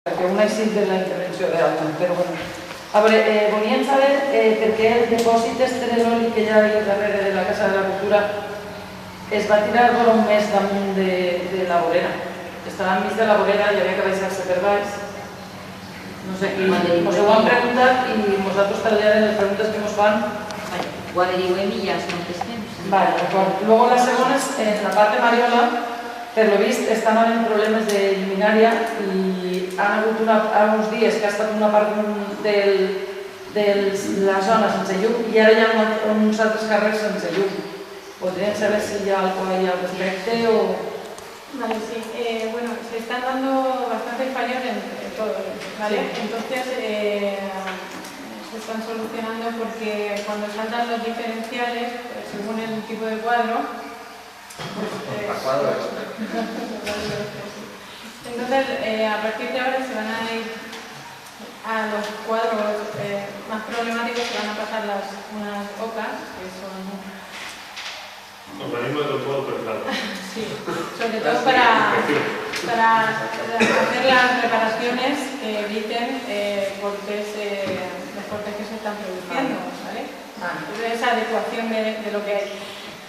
que una és de la intervenció d'altra, però bueno. A veure, volíem saber per què el depòsit esterològic que hi ha ahí darrere de la Casa de la Cultura es va tirar vora un mes damunt de la vorera. Estava enmig de la vorera i havia que baixar-se per baix. No sé qui, us ho han preguntat i vosaltres treballarem les preguntes que ens fan. Ho averiguem i ja es contestem. Vale, d'acord. Luego la segona és en la part de Mariola. Per lo vist, estan havent problemes de lluminària i han hagut uns dies que ha estat una part de la zona sense llum i ara hi ha uns altres carrers sense llum. ¿Podrían saber si ya algo hay al respecto o...? Vale, sí. Bueno, se están dando bastantes fallos en todo, ¿vale? Sí. Entonces, se están solucionando porque cuando saltan los diferenciales, según el tipo de cuadro, entonces, a partir de ahora se van a ir a los cuadros más problemáticos, se van a pasar unas ocas, que son... Organismos del juego, pero claro. Sí, sobre todo para hacer las reparaciones que eviten los cortes que se están produciendo, ¿vale? Entonces, esa adecuación de lo que hay.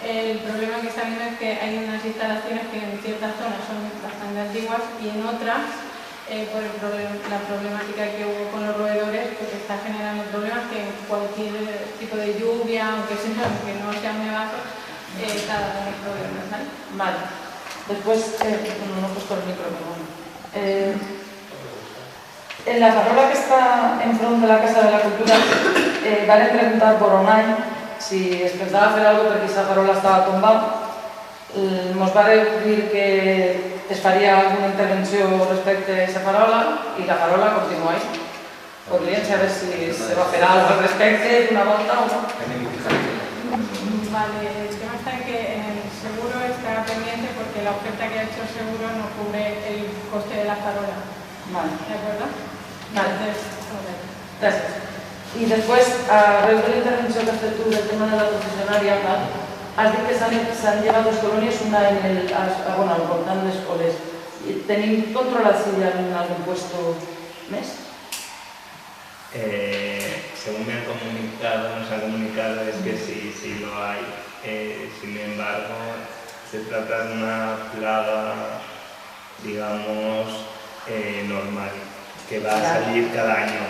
El problema que está viendo es que hay unas instalaciones que en ciertas zonas son bastante antiguas y en otras, por la problemática que hubo con los roedores, pues está generando problemas que cualquier tipo de lluvia, aunque no sea un nevazo, está dando problemas, ¿vale? Vale. Después, no he puesto el micro, pero bueno. En la farola que está enfront de la Casa de la Cultura van preguntar por un any si es pensava fer alguna cosa perquè aquesta farola estava tombada. Ens va dir que es faria alguna intervenció respecte a aquesta farola i la farola continua ahí. Podríem saber si se va fer alguna cosa al respecte d'una volta o no. Vale, el tema está en que el seguro está pendiente porque la oferta que ha hecho el seguro no cubre el coste de la farola. Vale. ¿De acuerdo? Vale. Entonces, Gràcies. I després, arreu de la intervenció que has fet tu del tema de la professionària, has dit que s'han llevat les colònies una al voltant de les escoles. Tenim controlat si hi ha algun puesto més? Según me han comunicado, nos han comunicado es que sí lo hay. Sin embargo, se trata de una plaga, digamos, normal, que va a salir cada año.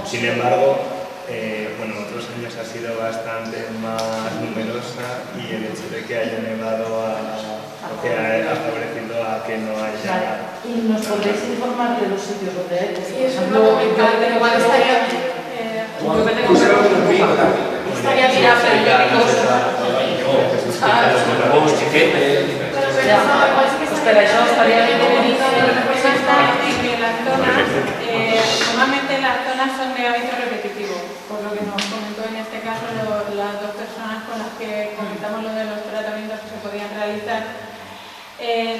Sin embargo, otros años ha sido bastante más numerosa y el hecho de que haya nevado ha favorecido a que no haya... ¿Y nos podréis informar de los sitios donde hay? Sí, es un documental, pero igual estaría bien. Estaría bien hacer pero això estaría bien. Normalmente las zonas son de hábito repetitivo, por lo que nos comentó en este caso las dos personas con las que comentamos lo de los tratamientos que se podían realizar.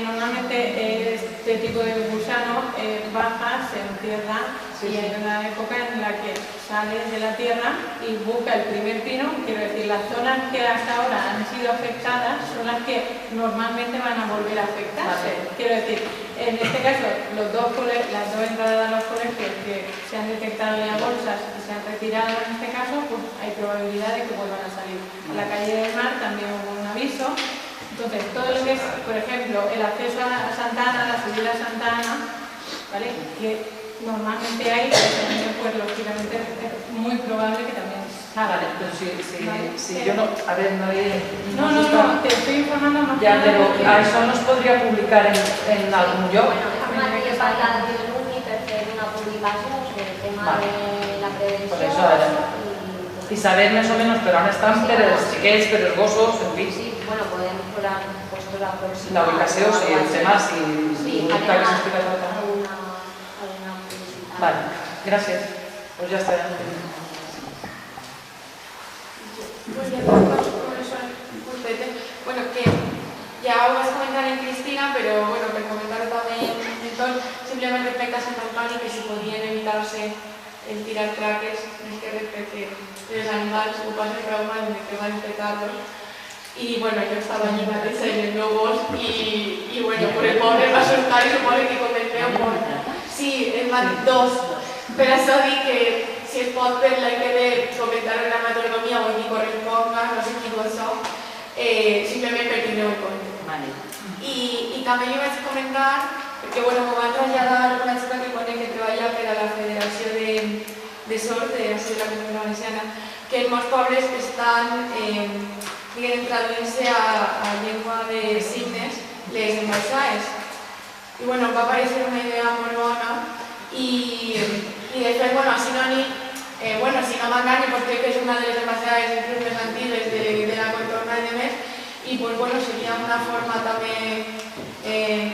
Normalmente este tipo de gusano baja, se entierra y hay una época en la que sale de la tierra y busca el primer pino. Quiero decir, las zonas que hasta ahora han sido afectadas son las que normalmente van a volver a afectarse. Quiero decir, en este caso, las dos entradas a los colegios que se han detectado ya bolsas y se han retirado en este caso, pues hay probabilidad de que vuelvan a salir. En la calle del Mar también hubo un aviso. Entonces, todo lo que es, por ejemplo, el acceso a Santa Ana, la subida a Santa Ana, ¿vale? Que normalmente hay, pues lógicamente es muy probable que también salga. Vale, pero si yo no... A ver, no he... No, te estoy informando más ya, pero això no es podria publicar en algun lloc? Bueno, déjame que parlar de l'UNI per fer una publicació sobre el tema de la prevenció y saber más o menos per on estan per els xiquets, per els gossos, en fi. Sí, bueno, podem posar puestos aproximados. La ubicació, sí, el tema, si alguna publicitat. Vale, gracias. Pues ya está. Bueno, que ya os vas a comentar en Cristina, pero bueno, per comentar tamén entón, simplemente respecto a Sant Antoni, que si podían evitarse el tirar traques, que respecte los animales, o pasen traumas de que van a infectarlos. Y bueno, yo estaba allí en la risa y en lobos y bueno, por el pobre me asustar y supone que convenceo por... Si Sí, en mat 2, però això dic que si es pot per l'ITD comentar en gramatonomia o qui corresponga, no sé qui diu això, simplement per tindre en compte. Vale. I també jo vaig comentar, perquè bueno, m'ho va traslladar una xica que conec que treballa per a la Federació de Sords de la Comunitat Valenciana, que en molts pobles estan traduint-se a llengua de signes les embaixades. I bueno, em va parecer una idea molt bona i de fet, bueno, a Sinònim, si no m'engany, pues crec que és una de les embaixades inclús més antigues de la contorna i de més, i pues bueno, seria una forma també,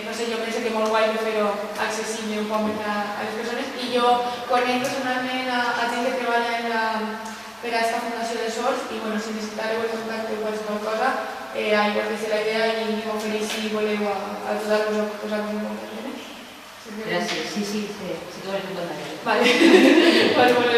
no sé, jo penso que molt guai de fer-ho accessible un poc més a les persones, i jo conec personalment a gent que treballa per a aquesta fundació de sords, i bueno, si necessitareu el contacte o qualsevol cosa, ahí us deixo la idea i m'ofereix si voleu ajudar-vos a posar-vos en contacte. Gràcies, sí, sí, sí que vols contar. Vale, pues bueno,